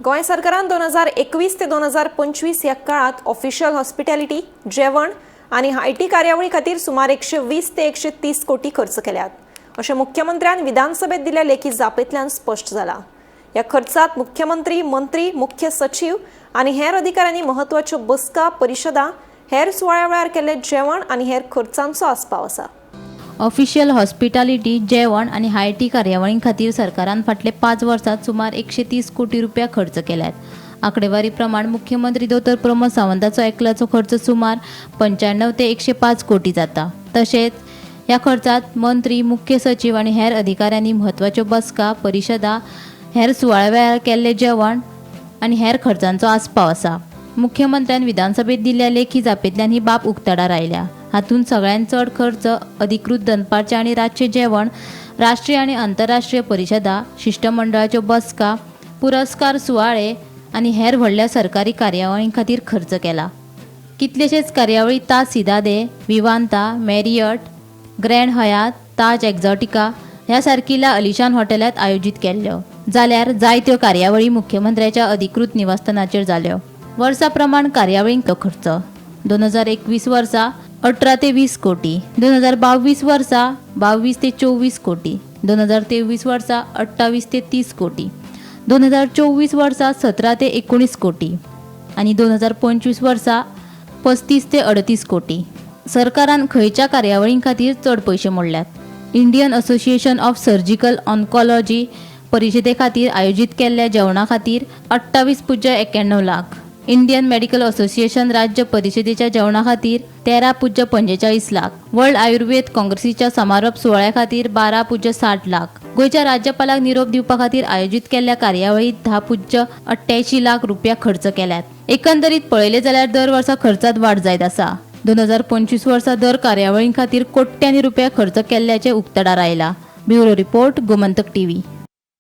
गोंय सरकारान 2021 ते 2025 ह्या काळात ऑफिशियल हॉस्पिटॅलिटी, जेवण आणि आयटी कार्यावळी खातीर सुमार 120 ते 130 कोटी खर्च केल्यात, अशें मुख्यमंत्र्यान विधानसभेत दिल्ल्या लेखी जापेंतल्यान स्पश्ट जाला। ह्या खर्चात मुख्यमंत्री, मंत्री, मुख्य सचिव आनी हेर अधिकाऱ्यांनी महत्वाच्यो बसका, परिशदा, हेर सुवाळ्या वेळार केल्ले जेवण आनी हेर खर्चांचो आस्पाव आसा। ऑफिशियल हॉस्पिटॅलिटी, जेवण आणि आयटी कार्यावळीं खातीर सरकारान फाटले 5 वर्सांत सुमार 130 कोटी रुपया खर्च केल्यात। आंकडेवारी प्रमाण मुख्यमंत्री दोतोर प्रमोद सावंताचो एकल्याचो खर्च सुमार 95 ते 105 कोटी जाता। तशेंच ह्या खर्चात मंत्री, मुख्य सचिव आणि हेर अधिकाऱ्यांनी महत्वाच्यो बसका, परिशदा, हेर सुवाळ्या वेळार केल्ले जेवण आणि हेर खर्चांचो आस्पाव आसा। मुख्यमंत्र्यान विधानसभेत दिल्ल्या लेखी जापेंतल्यान ही बाब उक्ताडार आयल्या। हातूंत सगळ्यांत चड खर्च अधिकृत दनपारचें आनी रातचें जेवण, राष्ट्रीय आनी आंतरराष्ट्रीय परिशदा, शिष्टमंडळाच्यो बसका, पुरस्कार सुवाळे आनी हेर व्हडल्या सरकारी कार्यावळीं खातीर खर्च केला। कितलेशेच कार्यावळी ताज सिदादे, विवांता, मॅरियट, ग्रँड हयात, ताज एक्झॉटिका ह्या सारकिल्या अलिशान हॉटेलांत आयोजीत केल्ल्यो, जाल्यार जायत्यो कार्यावळी मुख्यमंत्र्याच्या अधिकृत निवासस्थानाचेर जाल्यो। वर्सा प्रमाण कार्यावळींक खर्च 2021 वर्सा 18 ते 20 कोटी, 2022 वर्सा 22 ते 24 कोटी, 2023 वर्सा 28 ते 30 कोटी, 2024 वर्सा 17 ते 19 कोटी आणि 2025 वर्सा 35 ते 38 कोटी। सरकारान खंयच्या कार्यावळीं खातीर चड पयशे मोडल्यात? Indian association of surgical oncology परिशदे खातीर आयोजीत केल्ल्या जेवणा खातीर 28.91 लाख, इंडियन मेडिकल असोसिएशन राज्य परिशदेच्या जेवणा खातीर 13.45 लाख, वर्ल्ड आयुर्वेद काँग्रेसीच्या समारोप सुवाळ्या खातीर 12.60 लाख, गोंयच्या राज्यपालाक निरोप दिवपा खातीर आयोजीत केल्ल्या कार्यावळीत 10.88 लाख रुपया खर्च केल्यात। एकंदरीत पळयले जाल्यार दर वर्सा खर्चात वाड जायत आसा। 2025 वर्सा दर कार्यावळीं खातीर कोट्यांनी रुपया खर्च केल्ल्याचे उक्ताडार आयला। Bureau report, Gomantak TV.